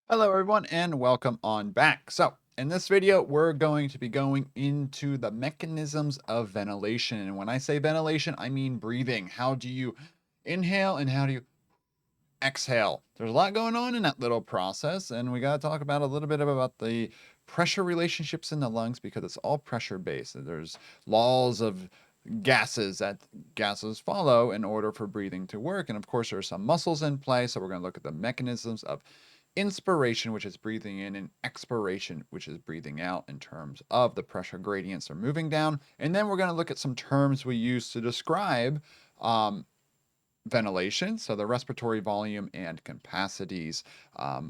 Hello everyone and welcome on back. So in this video, we're going to be going into the mechanisms of ventilation. And when I say ventilation, I mean breathing. How do you inhale and how do you exhale? There's a lot going on in that little process. And we got to talk about a little bit about the pressure relationships in the lungs because it's all pressure based. There's laws of gases that gases follow in order for breathing to work. And of course, there are some muscles in play. So we're going to look at the mechanisms of inspiration, which is breathing in, and expiration, which is breathing out in terms of the pressure gradients are moving down. And then we're going to look at some terms we use to describe ventilation, so the respiratory volume and capacities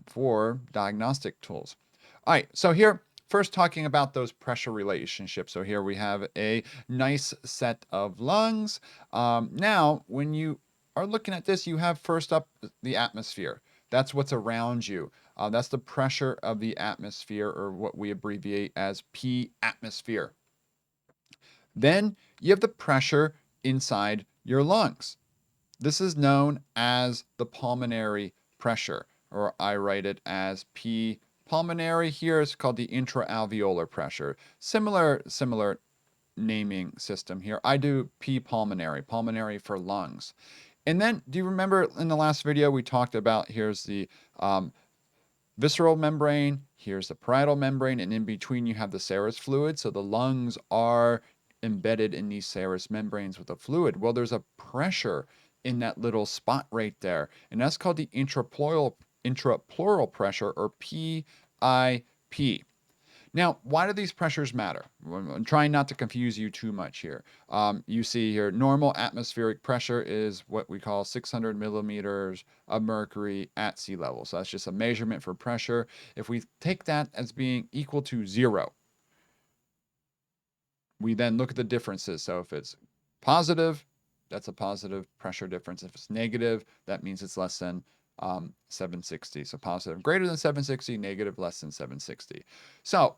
for diagnostic tools. All right, so here, first talking about those pressure relationships. So here we have a nice set of lungs. Now, when you are looking at this, you have first up the atmosphere. That's what's around you. That's the pressure of the atmosphere, or what we abbreviate as P atmosphere. Then you have the pressure inside your lungs. This is known as the pulmonary pressure, or I write it as P pulmonary. Here it's called the intraalveolar pressure. Similar naming system here. I do P pulmonary, pulmonary for lungs. And then, do you remember in the last video we talked about here's the visceral membrane, here's the parietal membrane, and in between you have the serous fluid. So the lungs are embedded in these serous membranes with a fluid. Well, there's a pressure in that little spot right there, and that's called the intrapleural pressure, or PIP. Now, why do these pressures matter? I'm trying not to confuse you too much here. You see here, normal atmospheric pressure is what we call 600 millimeters of mercury at sea level. So that's just a measurement for pressure. If we take that as being equal to 0, we then look at the differences. So if it's positive, that's a positive pressure difference. If it's negative, that means it's less than 760. So positive greater than 760, negative less than 760. So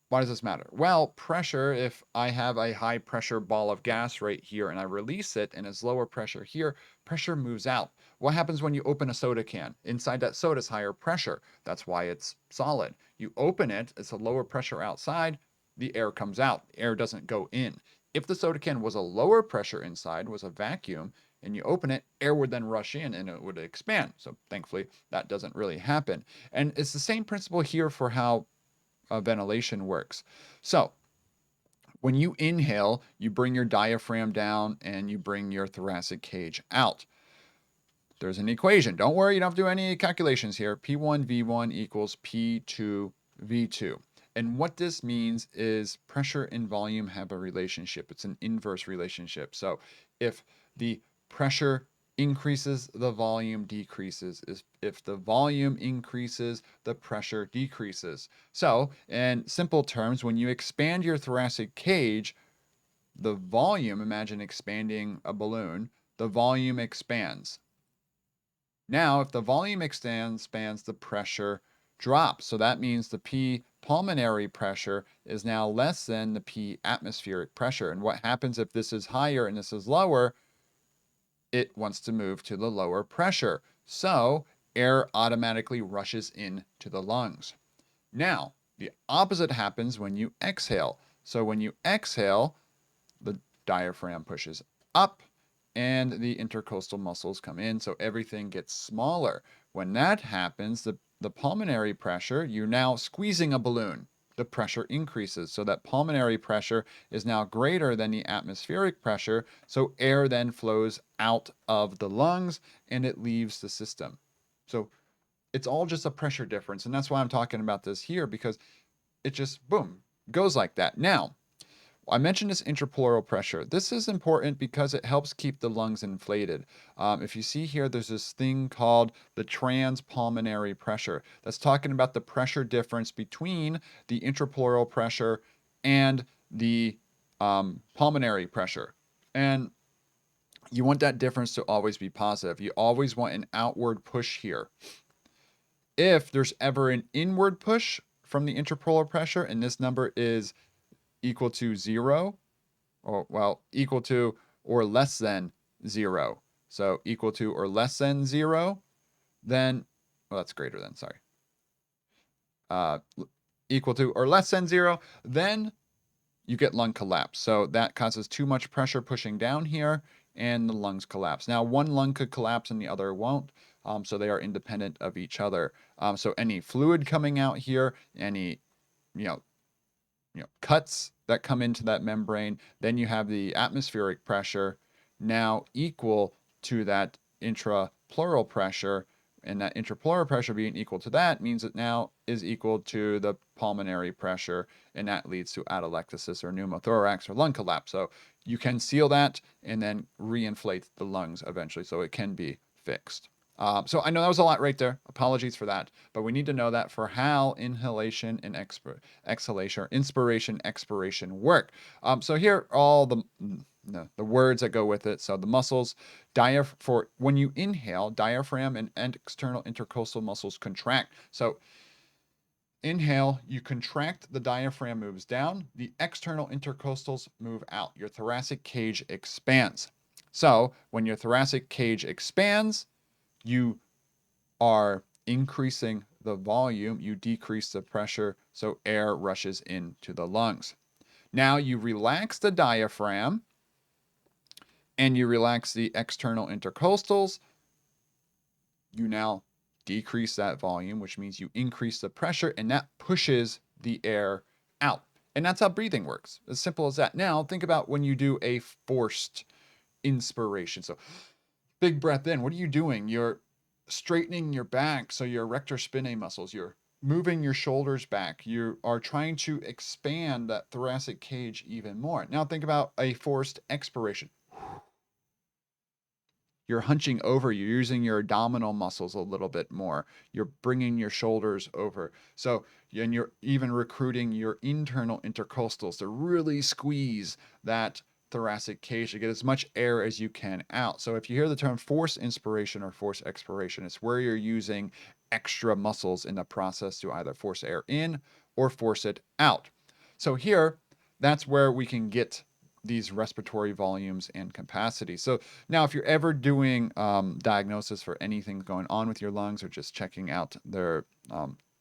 why does this matter? Well, pressure, if I have a high pressure ball of gas right here and I release it and it's lower pressure here, pressure moves out. What happens when you open a soda can? Inside that soda is higher pressure. That's why it's solid. You open it, it's a lower pressure outside, the air comes out. The air doesn't go in. If the soda can was a lower pressure inside, was a vacuum, and you open it, air would then rush in and it would expand. So thankfully, that doesn't really happen. And it's the same principle here for how ventilation works. So when you inhale, you bring your diaphragm down and you bring your thoracic cage out. There's an equation. Don't worry, you don't have to do any calculations here. P1V1 equals P2V2. And what this means is pressure and volume have a relationship. It's an inverse relationship. So if the pressure increases, the volume decreases. If the volume increases, the pressure decreases. So, in simple terms, when you expand your thoracic cage, the volume, imagine expanding a balloon, the volume expands. Now, if the volume expands, the pressure drops. So that means the P pulmonary pressure is now less than the P atmospheric pressure. And what happens if this is higher and this is lower? It wants to move to the lower pressure. So air automatically rushes into the lungs. Now, the opposite happens when you exhale. So when you exhale, the diaphragm pushes up and the intercostal muscles come in, so everything gets smaller. When that happens, the pulmonary pressure, you're now squeezing a balloon. The pressure increases, so that pulmonary pressure is now greater than the atmospheric pressure, so air then flows out of the lungs and it leaves the system. So it's all just a pressure difference, and that's why I'm talking about this here, because it just, boom, goes like that. Now, I mentioned this intrapleural pressure. This is important because it helps keep the lungs inflated. If you see here, there's this thing called the transpulmonary pressure. That's talking about the pressure difference between the intrapleural pressure and the pulmonary pressure. And you want that difference to always be positive. You always want an outward push here. If there's ever an inward push from the intrapleural pressure, and this number is equal to 0, or well, equal to or less than 0. So equal to or less than 0, then, well, that's greater than, sorry. equal to or less than 0, then you get lung collapse. So that causes too much pressure pushing down here, and the lungs collapse. Now, one lung could collapse and the other won't, so they are independent of each other. So any fluid coming out here, any you know cuts that come into that membrane, then you have the atmospheric pressure now equal to that intrapleural pressure, and that intrapleural pressure being equal to that means it now is equal to the pulmonary pressure, and that leads to atelectasis or pneumothorax or lung collapse. So you can seal that and then reinflate the lungs eventually, so it can be fixed. So I know that was a lot right there. Apologies for that. But we need to know that for how inhalation and exhalation, or inspiration, expiration work. So here are all the words that go with it. So the muscles, for when you inhale, diaphragm and external intercostal muscles contract. So inhale, you contract, the diaphragm moves down, the external intercostals move out. Your thoracic cage expands. So when your thoracic cage expands, you are increasing the volume, you decrease the pressure, so air rushes into the lungs. Now you relax the diaphragm and you relax the external intercostals. You now decrease that volume, which means you increase the pressure, and that pushes the air out. And that's how breathing works. As simple as that. Now think about when you do a forced inspiration. So big breath in. What are you doing? You're straightening your back, so your rector spinae muscles. You're moving your shoulders back. You are trying to expand that thoracic cage even more. Now think about a forced expiration. You're hunching over. You're using your abdominal muscles a little bit more. You're bringing your shoulders over. So, and you're even recruiting your internal intercostals to really squeeze that thoracic cage to get as much air as you can out. So if you hear the term force inspiration or force expiration, it's where you're using extra muscles in the process to either force air in or force it out. So here, that's where we can get these respiratory volumes and capacity. So now if you're ever doing diagnosis for anything going on with your lungs, or just checking out their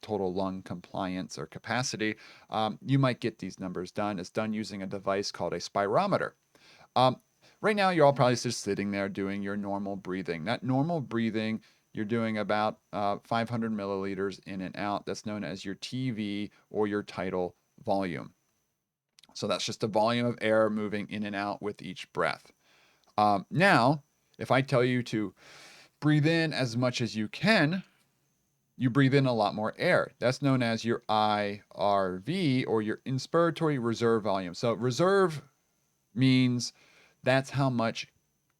total lung compliance or capacity, you might get these numbers done. It's done using a device called a spirometer. Right now, you're all probably just sitting there doing your normal breathing. That normal breathing, you're doing about 500 milliliters in and out. That's known as your TV or your tidal volume. So that's just the volume of air moving in and out with each breath. Now, if I tell you to breathe in as much as you can, you breathe in a lot more air. That's known as your IRV, or your inspiratory reserve volume. So reserve means that's how much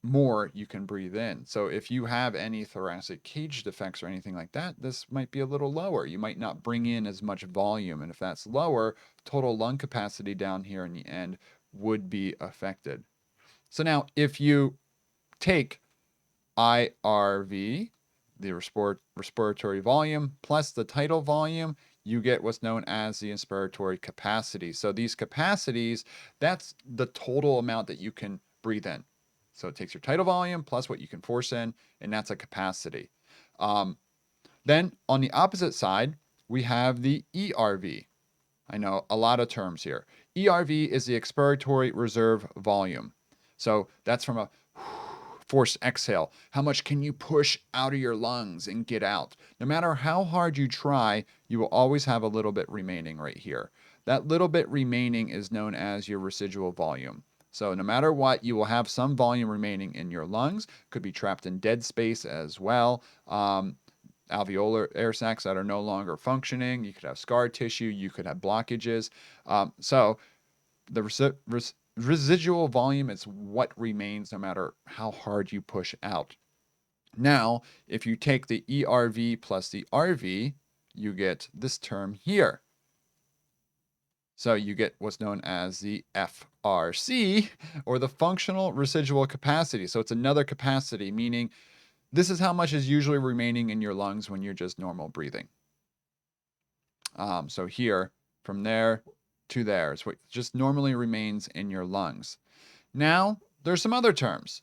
more you can breathe in. So if you have any thoracic cage defects or anything like that, this might be a little lower. You might not bring in as much volume. And if that's lower, total lung capacity down here in the end would be affected. So now if you take IRV, the respiratory volume, plus the tidal volume, you get what's known as the inspiratory capacity. So these capacities, that's the total amount that you can breathe in. So it takes your tidal volume plus what you can force in, and that's a capacity. Then on the opposite side, we have the ERV. I know a lot of terms here. ERV is the expiratory reserve volume. So that's from a forced exhale. How much can you push out of your lungs and get out? No matter how hard you try, you will always have a little bit remaining right here. That little bit remaining is known as your residual volume. So no matter what, you will have some volume remaining in your lungs. Could be trapped in dead space as well. Alveolar air sacs that are no longer functioning. You could have scar tissue. You could have blockages. So the residual volume is what remains no matter how hard you push out. Now, if you take the ERV plus the RV, you get this term here. So you get what's known as the FRC, or the functional residual capacity. So it's another capacity, meaning this is how much is usually remaining in your lungs when you're just normal breathing. So here, from there to there is what just normally remains in your lungs. Now, there's some other terms.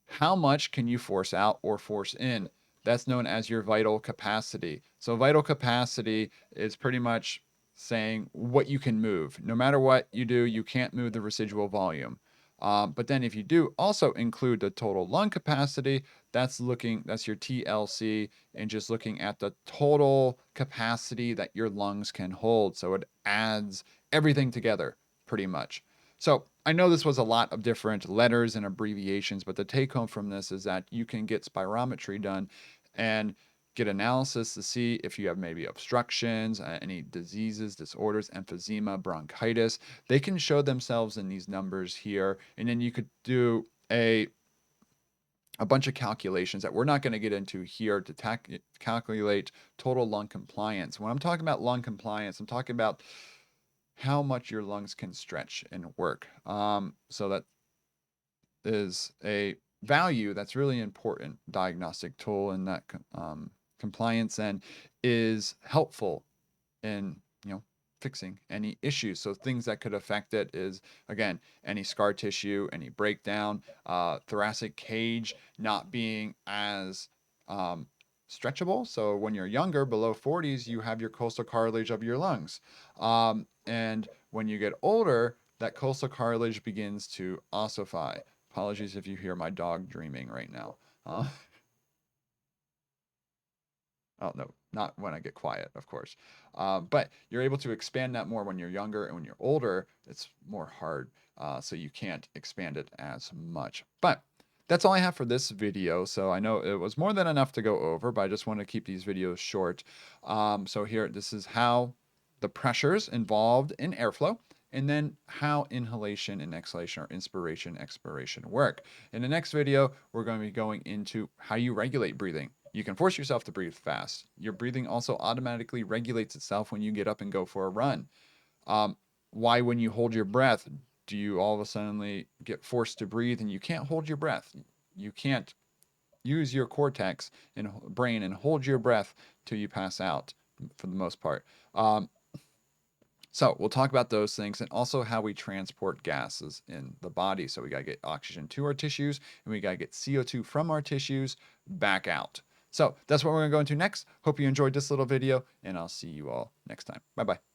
How much can you force out or force in? That's known as your vital capacity. So vital capacity is pretty much saying what you can move. No matter what you do, you can't move the residual volume. But then if you do also include the total lung capacity, that's your TLC, and just looking at the total capacity that your lungs can hold. So it adds everything together pretty much. So I know this was a lot of different letters and abbreviations, but the take home from this is that you can get spirometry done and get analysis to see if you have maybe obstructions, any diseases, disorders, emphysema, bronchitis. They can show themselves in these numbers here, and then you could do a bunch of calculations that we're not going to get into here to calculate total lung compliance. When I'm talking about lung compliance, I'm talking about how much your lungs can stretch and work. So that is a value that's really important diagnostic tool, and that compliance and is helpful in fixing any issues. So things that could affect it is, again, any scar tissue, any breakdown, thoracic cage not being as stretchable. So when you're younger, below 40s, you have your coastal cartilage of your lungs, and when you get older, that coastal cartilage begins to ossify. Apologies if you hear my dog dreaming right now. Uh, Oh, no, not when I get quiet, of course. But you're able to expand that more when you're younger, and when you're older, it's more hard. So you can't expand it as much. But that's all I have for this video. So I know it was more than enough to go over, but I just want to keep these videos short. So here, this is how the pressures involved in airflow, and then how inhalation and exhalation, or inspiration, expiration work. In the next video, we're going to be going into how you regulate breathing. You can force yourself to breathe fast. Your breathing also automatically regulates itself when you get up and go for a run. Um, why, when you hold your breath, do you all of a sudden get forced to breathe and you can't hold your breath? You can't use your cortex and brain and hold your breath till you pass out, for the most part. So we'll talk about those things, and also how we transport gases in the body. So we got to get oxygen to our tissues, and we got to get CO2 from our tissues back out. So that's what we're going to go into next. Hope you enjoyed this little video, and I'll see you all next time. Bye-bye.